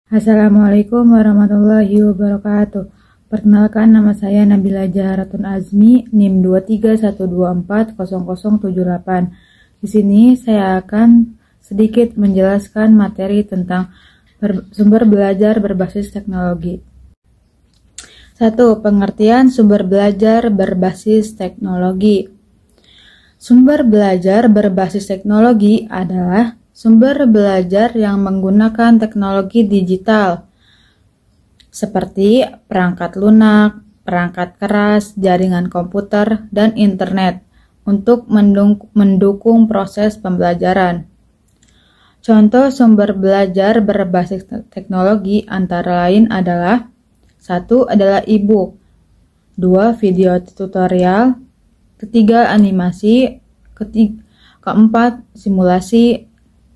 Assalamualaikum warahmatullahi wabarakatuh. Perkenalkan, nama saya Nabila Jaharatun Azmi, NIM 2312400078. Di sini saya akan sedikit menjelaskan materi tentang sumber belajar berbasis teknologi. 1. Pengertian sumber belajar berbasis teknologi. Sumber belajar berbasis teknologi adalah sumber belajar yang menggunakan teknologi digital seperti perangkat lunak, perangkat keras, jaringan komputer, dan internet untuk mendukung proses pembelajaran. Contoh sumber belajar berbasis teknologi antara lain adalah 1. adalah e-book, 2. video tutorial, 3. animasi, 4. simulasi,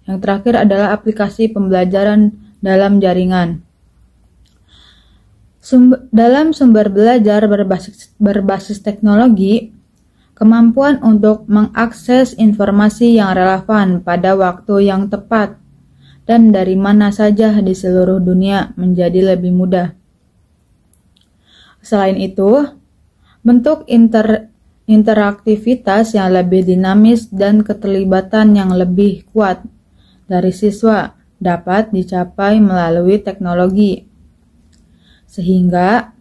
yang terakhir adalah aplikasi pembelajaran dalam jaringan. Dalam sumber belajar berbasis teknologi, kemampuan untuk mengakses informasi yang relevan pada waktu yang tepat dan dari mana saja di seluruh dunia menjadi lebih mudah. Selain itu, bentuk interaktivitas yang lebih dinamis dan keterlibatan yang lebih kuat dari siswa dapat dicapai melalui teknologi, sehingga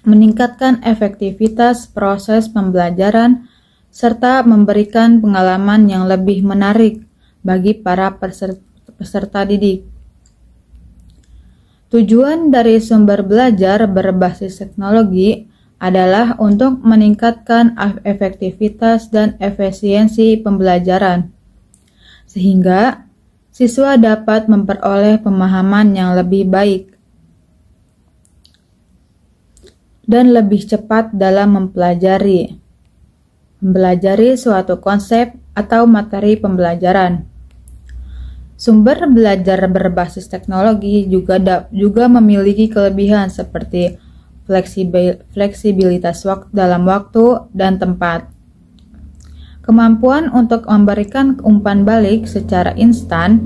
meningkatkan efektivitas proses pembelajaran serta memberikan pengalaman yang lebih menarik bagi para peserta didik. Tujuan dari sumber belajar berbasis teknologi adalah untuk meningkatkan efektivitas dan efisiensi pembelajaran, sehingga siswa dapat memperoleh pemahaman yang lebih baik dan lebih cepat dalam mempelajari suatu konsep atau materi pembelajaran. Sumber belajar berbasis teknologi juga memiliki kelebihan seperti fleksibilitas dalam waktu dan tempat, kemampuan untuk memberikan umpan balik secara instan,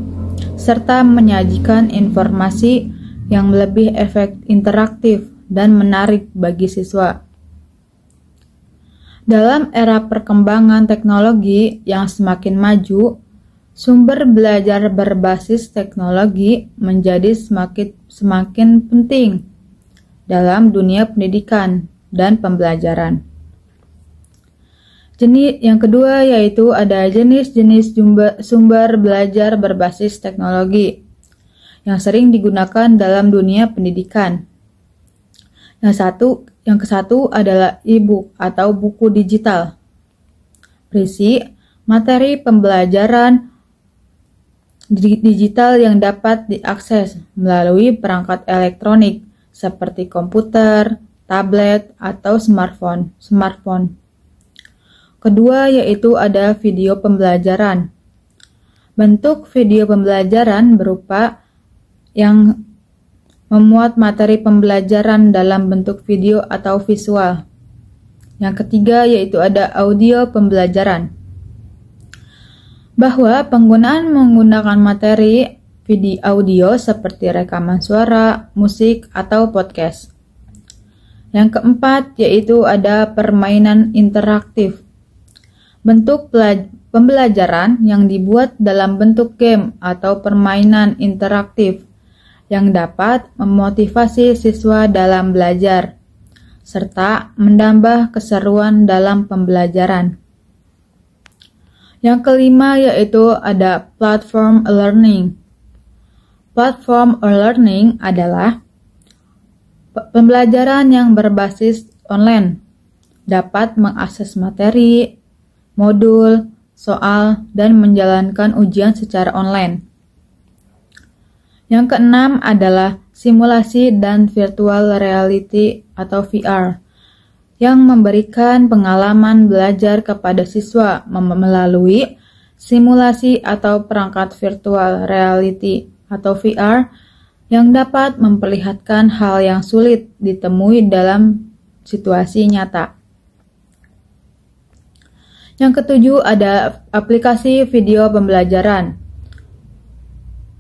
serta menyajikan informasi yang lebih interaktif dan menarik bagi siswa. Dalam era perkembangan teknologi yang semakin maju, sumber belajar berbasis teknologi menjadi semakin penting dalam dunia pendidikan dan pembelajaran. Yang kedua yaitu ada jenis-jenis sumber belajar berbasis teknologi yang sering digunakan dalam dunia pendidikan. Yang kesatu adalah e-book atau buku digital. Berisi materi pembelajaran digital yang dapat diakses melalui perangkat elektronik seperti komputer, tablet, atau smartphone. Kedua yaitu ada video pembelajaran. Bentuk video pembelajaran berupa yang memuat materi pembelajaran dalam bentuk video atau visual. Yang ketiga yaitu ada audio pembelajaran, bahwa penggunaan menggunakan materi video audio seperti rekaman suara, musik, atau podcast. Yang keempat yaitu ada permainan interaktif, bentuk pembelajaran yang dibuat dalam bentuk game atau permainan interaktif yang dapat memotivasi siswa dalam belajar, serta menambah keseruan dalam pembelajaran. Yang kelima yaitu ada platform learning. Platform learning adalah pembelajaran yang berbasis online, dapat mengakses materi, modul, soal, dan menjalankan ujian secara online. Yang keenam adalah simulasi dan virtual reality atau VR, yang memberikan pengalaman belajar kepada siswa melalui simulasi atau perangkat virtual reality atau VR yang dapat memperlihatkan hal yang sulit ditemui dalam situasi nyata. Yang ketujuh ada aplikasi video pembelajaran.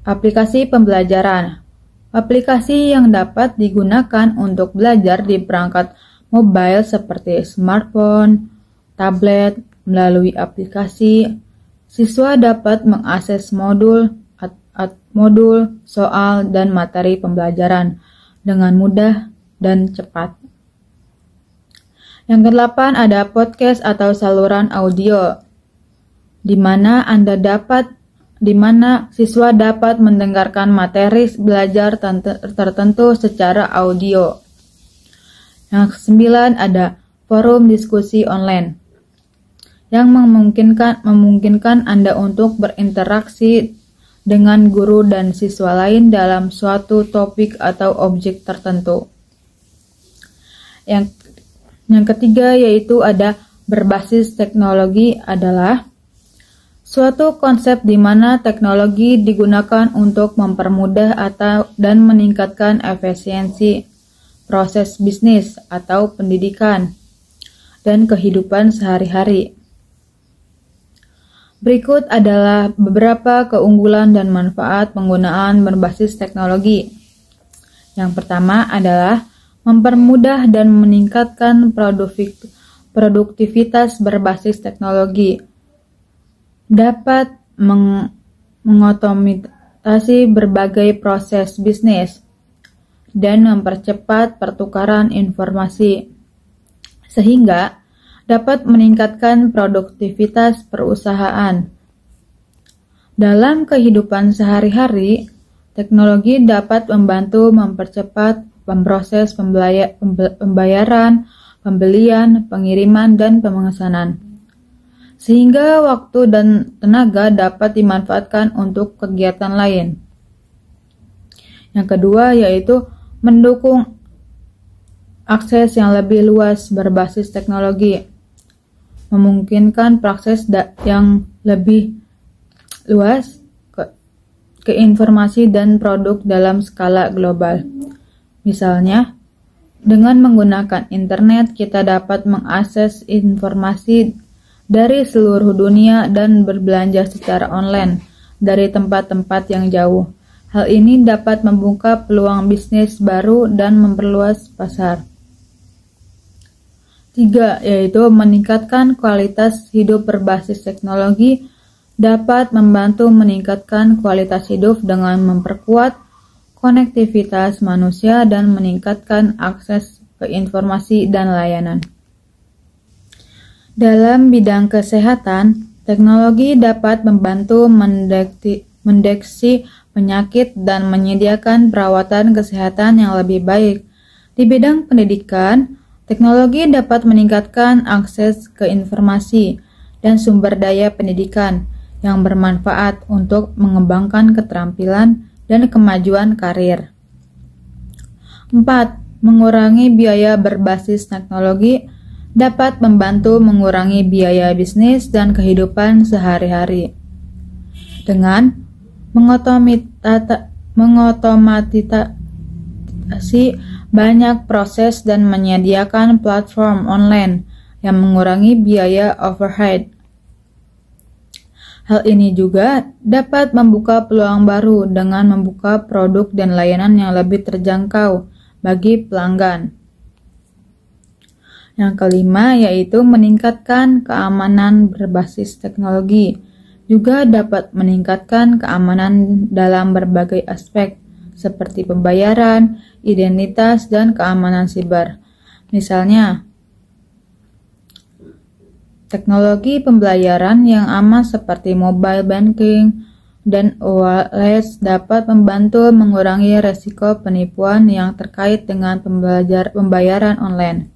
Aplikasi pembelajaran Aplikasi yang dapat digunakan untuk belajar di perangkat mobile seperti smartphone, tablet. Melalui aplikasi, siswa dapat mengakses modul, soal, dan materi pembelajaran dengan mudah dan cepat. Yang kedelapan ada podcast atau saluran audio, di mana siswa dapat mendengarkan materi belajar tertentu secara audio. Yang kesembilan ada forum diskusi online, yang memungkinkan Anda untuk berinteraksi dengan guru dan siswa lain dalam suatu topik atau objek tertentu. Yang ketiga yaitu ada berbasis teknologi adalah suatu konsep di mana teknologi digunakan untuk mempermudah dan meningkatkan efisiensi proses bisnis atau pendidikan dan kehidupan sehari-hari. Berikut adalah beberapa keunggulan dan manfaat penggunaan berbasis teknologi. Yang pertama adalah mempermudah dan meningkatkan produktivitas berbasis teknologi. Dapat mengotomisasi berbagai proses bisnis dan mempercepat pertukaran informasi, sehingga dapat meningkatkan produktivitas perusahaan. Dalam kehidupan sehari-hari, teknologi dapat membantu mempercepat proses pembayaran, pembelian, pengiriman, dan pemesanan, sehingga waktu dan tenaga dapat dimanfaatkan untuk kegiatan lain. Yang kedua yaitu mendukung akses yang lebih luas berbasis teknologi, memungkinkan akses yang lebih luas ke informasi dan produk dalam skala global. Misalnya, dengan menggunakan internet kita dapat mengakses informasi dari seluruh dunia dan berbelanja secara online dari tempat-tempat yang jauh. Hal ini dapat membuka peluang bisnis baru dan memperluas pasar. 3. Yaitu meningkatkan kualitas hidup berbasis teknologi dapat membantu meningkatkan kualitas hidup dengan memperkuat konektivitas manusia dan meningkatkan akses ke informasi dan layanan. Dalam bidang kesehatan, teknologi dapat membantu mendeteksi penyakit dan menyediakan perawatan kesehatan yang lebih baik. Di bidang pendidikan, teknologi dapat meningkatkan akses ke informasi dan sumber daya pendidikan yang bermanfaat untuk mengembangkan keterampilan dan kemajuan karir. 4. Mengurangi biaya berbasis teknologi dapat membantu mengurangi biaya bisnis dan kehidupan sehari-hari. Dengan mengotomatisasi banyak proses dan menyediakan platform online yang mengurangi biaya overhead. Hal ini juga dapat membuka peluang baru dengan membuka produk dan layanan yang lebih terjangkau bagi pelanggan. Yang kelima yaitu meningkatkan keamanan berbasis teknologi. Juga dapat meningkatkan keamanan dalam berbagai aspek seperti pembayaran, identitas, dan keamanan siber. Misalnya, teknologi pembayaran yang aman seperti mobile banking dan wallet dapat membantu mengurangi resiko penipuan yang terkait dengan pembayaran online.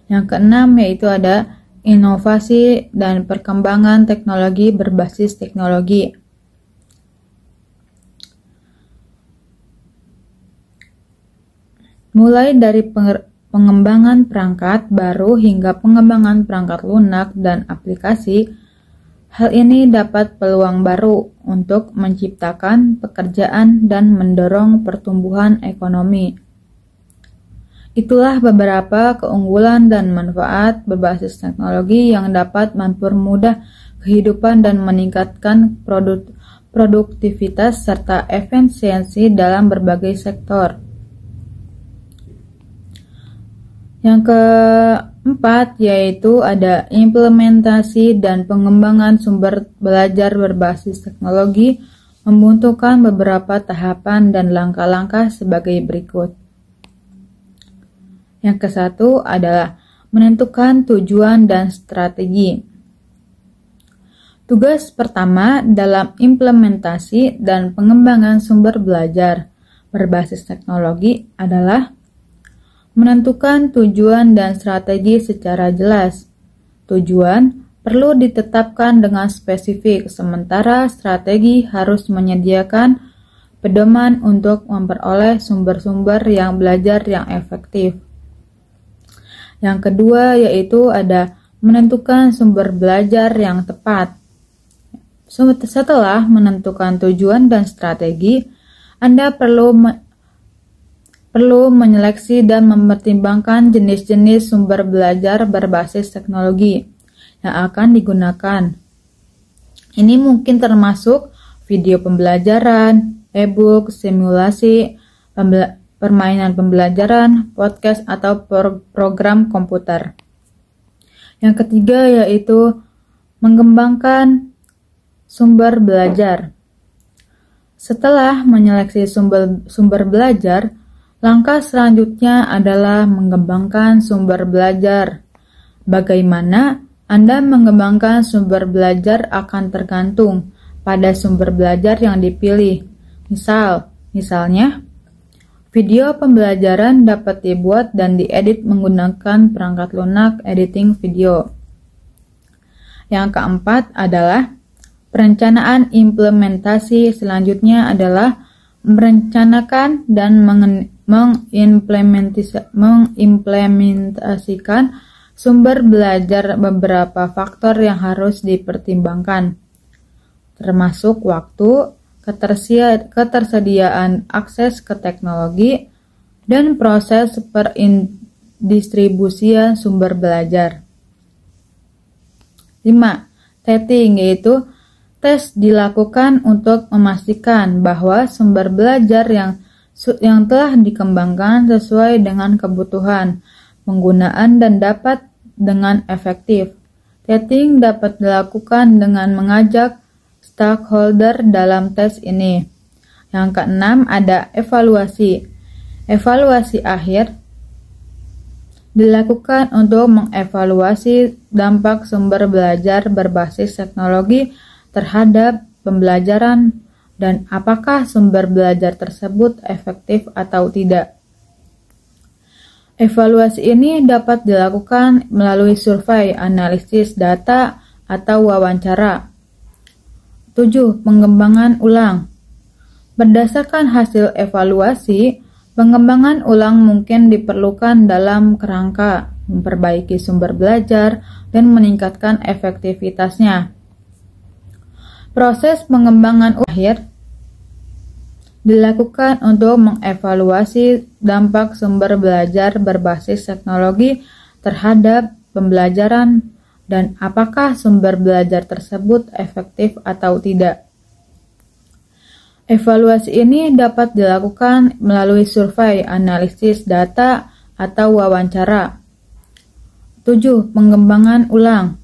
Yang keenam yaitu ada inovasi dan perkembangan teknologi berbasis teknologi. Mulai dari pengembangan perangkat baru hingga pengembangan perangkat lunak dan aplikasi, hal ini dapat peluang baru untuk menciptakan pekerjaan dan mendorong pertumbuhan ekonomi. Itulah beberapa keunggulan dan manfaat berbasis teknologi yang dapat mempermudah kehidupan dan meningkatkan produktivitas, serta efisiensi dalam berbagai sektor. Yang keempat yaitu ada implementasi dan pengembangan sumber belajar berbasis teknologi membutuhkan beberapa tahapan dan langkah-langkah sebagai berikut. Yang ke-1 adalah menentukan tujuan dan strategi. Tugas pertama dalam implementasi dan pengembangan sumber belajar berbasis teknologi adalah menentukan tujuan dan strategi secara jelas. Tujuan perlu ditetapkan dengan spesifik, sementara strategi harus menyediakan pedoman untuk memperoleh sumber-sumber yang belajar yang efektif. Yang kedua yaitu ada menentukan sumber belajar yang tepat. Setelah menentukan tujuan dan strategi, Anda perlu menyeleksi dan mempertimbangkan jenis-jenis sumber belajar berbasis teknologi yang akan digunakan. Ini mungkin termasuk video pembelajaran, e-book, simulasi, permainan pembelajaran, podcast, atau program komputer. Yang ketiga yaitu mengembangkan sumber belajar. Setelah menyeleksi sumber belajar, langkah selanjutnya adalah mengembangkan sumber belajar. Bagaimana Anda mengembangkan sumber belajar akan tergantung pada sumber belajar yang dipilih. Misalnya, video pembelajaran dapat dibuat dan diedit menggunakan perangkat lunak editing video. Yang keempat adalah perencanaan implementasi. Selanjutnya adalah merencanakan dan mengimplementasikan sumber belajar. Beberapa faktor yang harus dipertimbangkan, termasuk waktu, ketersediaan akses ke teknologi, dan proses pendistribusian sumber belajar. 5. Testing, yaitu tes dilakukan untuk memastikan bahwa sumber belajar yang telah dikembangkan sesuai dengan kebutuhan penggunaan dan dapat dengan efektif. Testing dapat dilakukan dengan mengajak stakeholder dalam tes ini. Yang keenam ada evaluasi. Evaluasi akhir dilakukan untuk mengevaluasi dampak sumber belajar berbasis teknologi terhadap pembelajaran dan apakah sumber belajar tersebut efektif atau tidak. Evaluasi ini dapat dilakukan melalui survei, analisis data, atau wawancara. 7. Pengembangan ulang. Berdasarkan hasil evaluasi, pengembangan ulang mungkin diperlukan dalam kerangka memperbaiki sumber belajar dan meningkatkan efektivitasnya. Proses pengembangan akhir dilakukan untuk mengevaluasi dampak sumber belajar berbasis teknologi terhadap pembelajaran dan apakah sumber belajar tersebut efektif atau tidak. Evaluasi ini dapat dilakukan melalui survei, analisis data, atau wawancara. 7. Pengembangan ulang.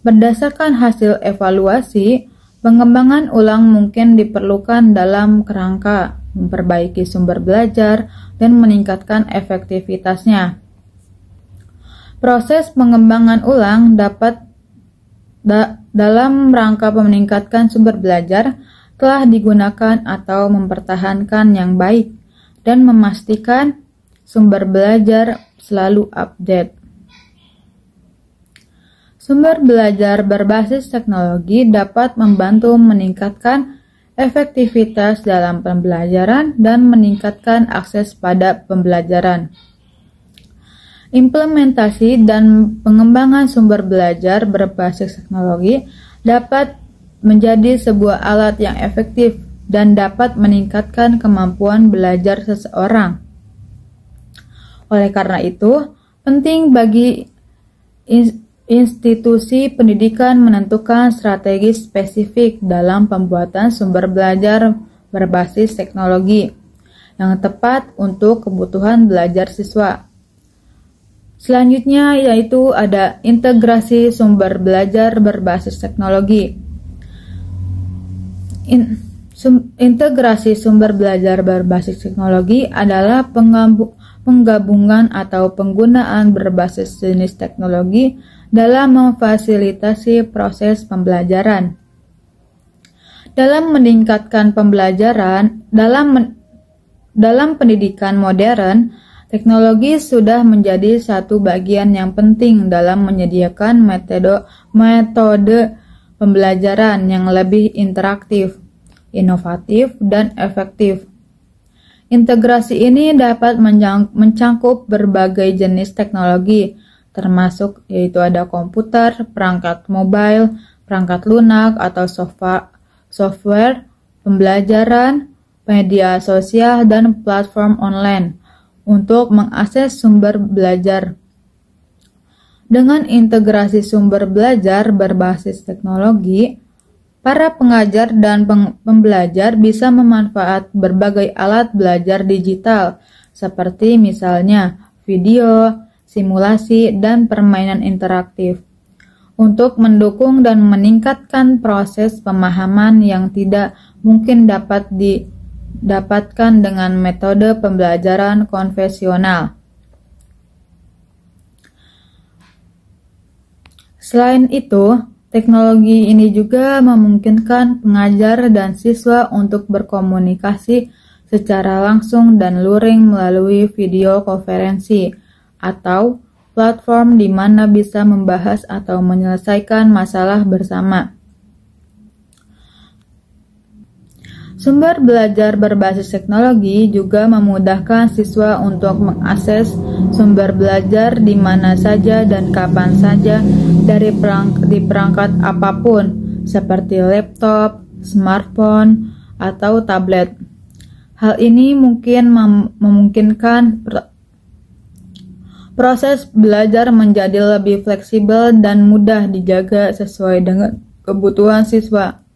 Berdasarkan hasil evaluasi, pengembangan ulang mungkin diperlukan dalam kerangka memperbaiki sumber belajar dan meningkatkan efektivitasnya. Proses pengembangan ulang dalam rangka meningkatkan sumber belajar telah digunakan atau mempertahankan yang baik dan memastikan sumber belajar selalu update. Sumber belajar berbasis teknologi dapat membantu meningkatkan efektivitas dalam pembelajaran dan meningkatkan akses pada pembelajaran. Implementasi dan pengembangan sumber belajar berbasis teknologi dapat menjadi sebuah alat yang efektif dan dapat meningkatkan kemampuan belajar seseorang. Oleh karena itu, penting bagi Institusi pendidikan menentukan strategi spesifik dalam pembuatan sumber belajar berbasis teknologi yang tepat untuk kebutuhan belajar siswa. Selanjutnya yaitu ada integrasi sumber belajar berbasis teknologi. Integrasi sumber belajar berbasis teknologi adalah penggabungan atau penggunaan berbasis jenis teknologi dalam memfasilitasi proses pembelajaran. Dalam meningkatkan pembelajaran, dalam pendidikan modern, teknologi sudah menjadi satu bagian yang penting dalam menyediakan metode pembelajaran yang lebih interaktif, inovatif, dan efektif. Integrasi ini dapat mencangkup berbagai jenis teknologi, termasuk yaitu ada komputer, perangkat mobile, perangkat lunak atau software, pembelajaran, media sosial, dan platform online untuk mengakses sumber belajar. Dengan integrasi sumber belajar berbasis teknologi, para pengajar dan pembelajar bisa memanfaatkan berbagai alat belajar digital, seperti misalnya video, simulasi, dan permainan interaktif, untuk mendukung dan meningkatkan proses pemahaman yang tidak mungkin dapat didapatkan dengan metode pembelajaran konvensional. Selain itu, teknologi ini juga memungkinkan pengajar dan siswa untuk berkomunikasi secara langsung dan luring melalui video konferensi atau platform di mana bisa membahas atau menyelesaikan masalah bersama. Sumber belajar berbasis teknologi juga memudahkan siswa untuk mengakses sumber belajar di mana saja dan kapan saja di perangkat apapun, seperti laptop, smartphone, atau tablet. Hal ini memungkinkan proses belajar menjadi lebih fleksibel dan mudah dijaga sesuai dengan kebutuhan siswa.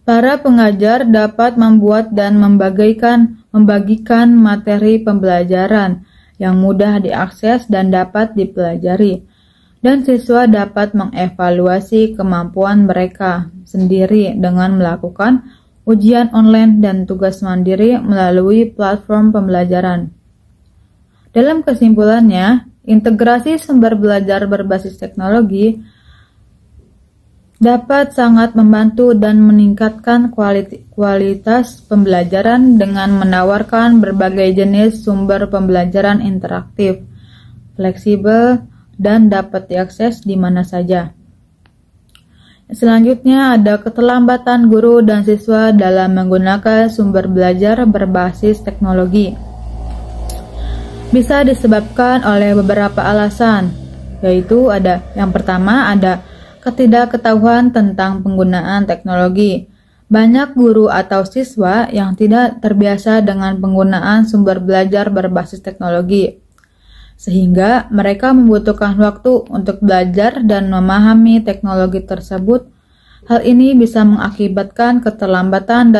Para pengajar dapat membuat dan membagikan materi pembelajaran yang mudah diakses dan dapat dipelajari, dan siswa dapat mengevaluasi kemampuan mereka sendiri dengan melakukan ujian online dan tugas mandiri melalui platform pembelajaran. Dalam kesimpulannya, integrasi sumber belajar berbasis teknologi dapat sangat membantu dan meningkatkan kualitas pembelajaran dengan menawarkan berbagai jenis sumber pembelajaran interaktif, fleksibel, dan dapat diakses di mana saja. Selanjutnya ada keterlambatan guru dan siswa dalam menggunakan sumber belajar berbasis teknologi. Bisa disebabkan oleh beberapa alasan, yaitu yang pertama ada ketidakketahuan tentang penggunaan teknologi. Banyak guru atau siswa yang tidak terbiasa dengan penggunaan sumber belajar berbasis teknologi, sehingga mereka membutuhkan waktu untuk belajar dan memahami teknologi tersebut. Hal ini bisa mengakibatkan keterlambatan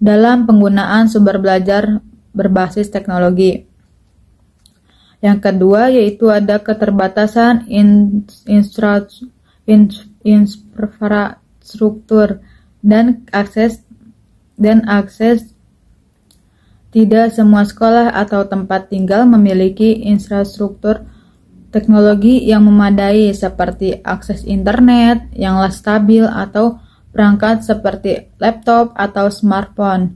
dalam penggunaan sumber belajar berbasis teknologi. Yang kedua yaitu ada keterbatasan infrastruktur dan akses. Tidak semua sekolah atau tempat tinggal memiliki infrastruktur teknologi yang memadai seperti akses internet yang stabil atau perangkat seperti laptop atau smartphone.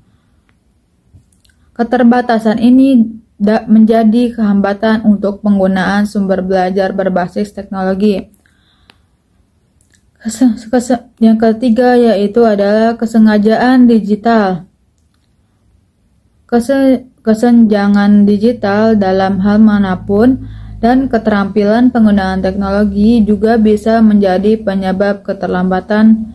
Keterbatasan ini menjadi kehambatan untuk penggunaan sumber belajar berbasis teknologi. Yang ketiga yaitu adalah kesengajaan digital. Kesenjangan digital dalam hal manapun dan keterampilan penggunaan teknologi juga bisa menjadi penyebab keterlambatan.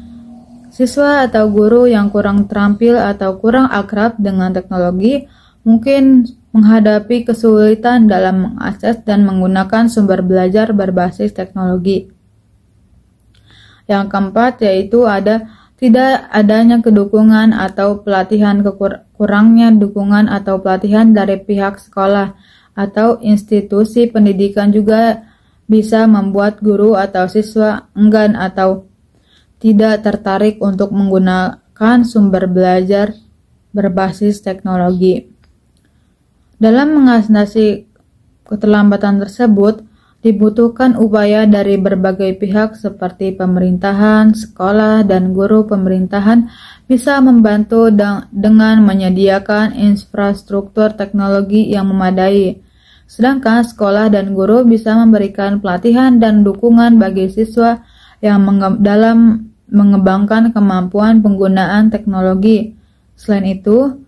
Siswa atau guru yang kurang terampil atau kurang akrab dengan teknologi mungkin menghadapi kesulitan dalam mengakses dan menggunakan sumber belajar berbasis teknologi. Yang keempat yaitu tidak adanya kedukungan atau pelatihan, kurangnya dukungan atau pelatihan dari pihak sekolah atau institusi pendidikan juga bisa membuat guru atau siswa enggan atau tidak tertarik untuk menggunakan sumber belajar berbasis teknologi. Dalam mengatasi keterlambatan tersebut, dibutuhkan upaya dari berbagai pihak seperti pemerintahan, sekolah, dan guru. Pemerintahan bisa membantu dengan menyediakan infrastruktur teknologi yang memadai. Sedangkan sekolah dan guru bisa memberikan pelatihan dan dukungan bagi siswa yang dalam mengembangkan kemampuan penggunaan teknologi. Selain itu,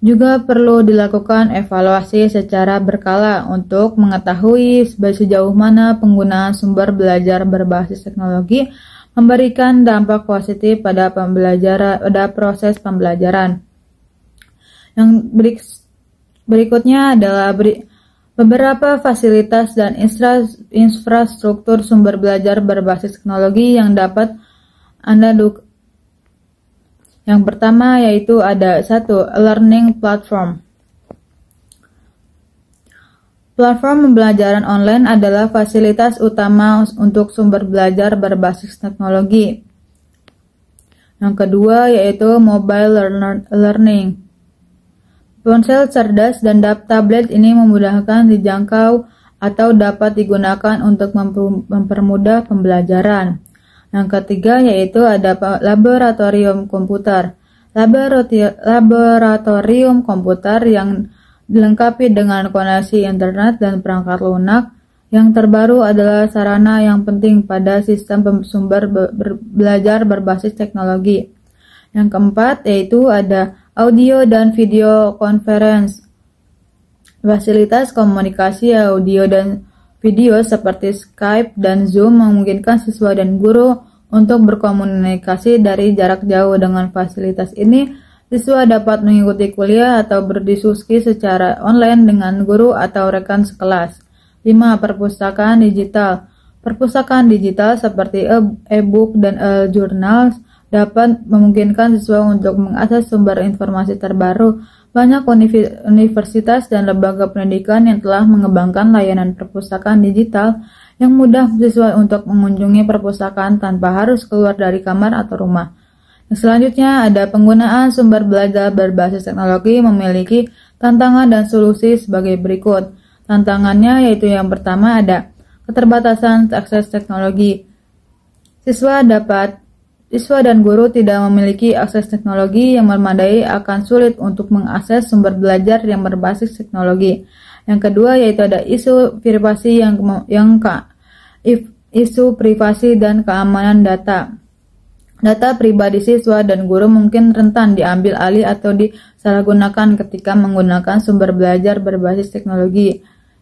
juga perlu dilakukan evaluasi secara berkala untuk mengetahui sejauh mana penggunaan sumber belajar berbasis teknologi memberikan dampak positif pada proses pembelajaran. Yang berikutnya adalah beberapa fasilitas dan infrastruktur sumber belajar berbasis teknologi yang dapat Anda Yang pertama yaitu ada 1. Learning platform. Platform pembelajaran online adalah fasilitas utama untuk sumber belajar berbasis teknologi. Yang kedua yaitu mobile learning. Ponsel cerdas dan tablet ini memudahkan dijangkau atau dapat digunakan untuk mempermudah pembelajaran. Yang ketiga yaitu ada laboratorium komputer. Laboratorium komputer yang dilengkapi dengan koneksi internet dan perangkat lunak yang terbaru adalah sarana yang penting pada sistem sumber belajar berbasis teknologi. Yang keempat yaitu ada audio dan video conference. Fasilitas komunikasi audio dan video seperti Skype dan Zoom memungkinkan siswa dan guru untuk berkomunikasi dari jarak jauh. Dengan fasilitas ini, siswa dapat mengikuti kuliah atau berdiskusi secara online dengan guru atau rekan sekelas. 5. Perpustakaan digital. Perpustakaan digital seperti e-book dan e-journal dapat memungkinkan siswa untuk mengakses sumber informasi terbaru. Banyak universitas dan lembaga pendidikan yang telah mengembangkan layanan perpustakaan digital yang mudah siswa untuk mengunjungi perpustakaan tanpa harus keluar dari kamar atau rumah. Selanjutnya ada penggunaan sumber belajar berbasis teknologi memiliki tantangan dan solusi sebagai berikut. Tantangannya yaitu yang pertama ada keterbatasan akses teknologi. Siswa dan guru tidak memiliki akses teknologi yang memadai akan sulit untuk mengakses sumber belajar yang berbasis teknologi. Yang kedua yaitu ada isu privasi isu privasi dan keamanan data. Data pribadi siswa dan guru mungkin rentan diambil alih atau disalahgunakan ketika menggunakan sumber belajar berbasis teknologi.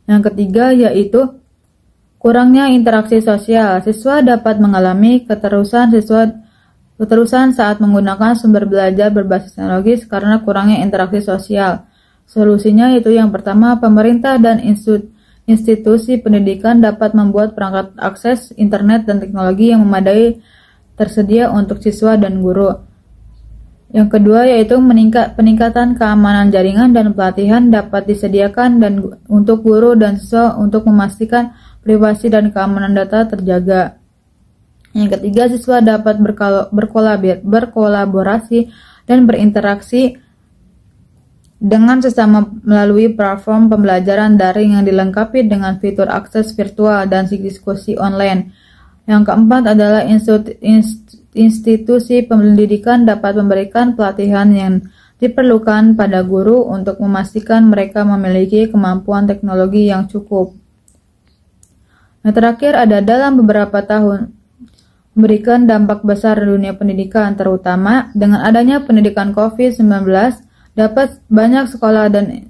Yang ketiga yaitu kurangnya interaksi sosial. Siswa dapat mengalami keterusan saat menggunakan sumber belajar berbasis teknologi karena kurangnya interaksi sosial. Solusinya yaitu yang pertama, pemerintah dan institusi pendidikan dapat membuat perangkat akses internet dan teknologi yang memadai tersedia untuk siswa dan guru. Yang kedua yaitu peningkatan keamanan jaringan dan pelatihan dapat disediakan untuk guru dan siswa untuk memastikan privasi dan keamanan data terjaga. Yang ketiga, siswa dapat berkolaborasi dan berinteraksi dengan sesama melalui platform pembelajaran daring yang dilengkapi dengan fitur akses virtual dan diskusi online. Yang keempat adalah institusi pendidikan dapat memberikan pelatihan yang diperlukan pada guru untuk memastikan mereka memiliki kemampuan teknologi yang cukup. Yang terakhir ada dalam beberapa tahun memberikan dampak besar dunia pendidikan, terutama dengan adanya pendidikan COVID-19, dapat banyak sekolah dan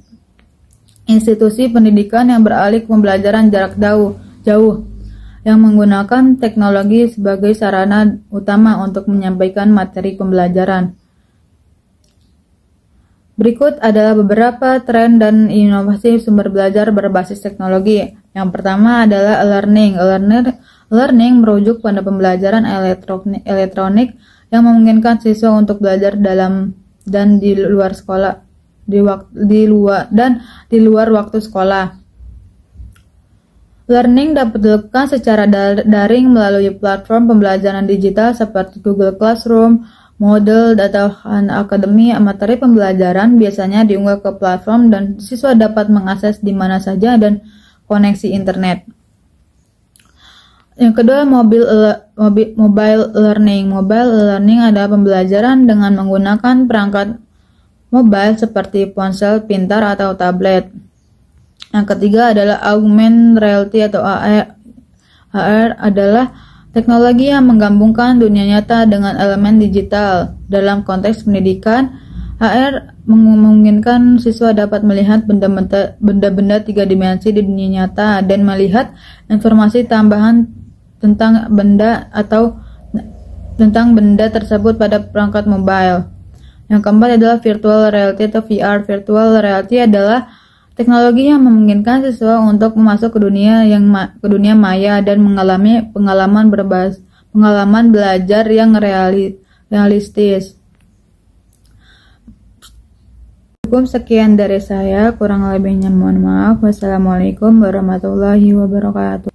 institusi pendidikan yang beralih ke pembelajaran jarak jauh yang menggunakan teknologi sebagai sarana utama untuk menyampaikan materi pembelajaran. Berikut adalah beberapa tren dan inovasi sumber belajar berbasis teknologi. Yang pertama adalah e-learning. E-learning merujuk pada pembelajaran elektronik yang memungkinkan siswa untuk belajar dalam dan di luar sekolah, di luar waktu sekolah. Learning dapat dilakukan secara daring melalui platform pembelajaran digital seperti Google Classroom, Moodle, atau Khan Academy. Materi pembelajaran biasanya diunggah ke platform dan siswa dapat mengakses di mana saja dan koneksi internet. Yang kedua, mobile learning. Mobile learning adalah pembelajaran dengan menggunakan perangkat mobile seperti ponsel pintar atau tablet. Yang ketiga adalah augmented reality atau AR. AR adalah teknologi yang menggabungkan dunia nyata dengan elemen digital. Dalam konteks pendidikan, AR memungkinkan siswa dapat melihat benda-benda tiga dimensi di dunia nyata dan melihat informasi tambahan tentang benda tersebut pada perangkat mobile. Yang keempat adalah virtual reality atau VR. Virtual reality adalah teknologi yang memungkinkan siswa untuk masuk ke dunia maya dan mengalami pengalaman belajar yang realistis. Cukup sekian dari saya, kurang lebihnya mohon maaf. Wassalamualaikum warahmatullahi wabarakatuh.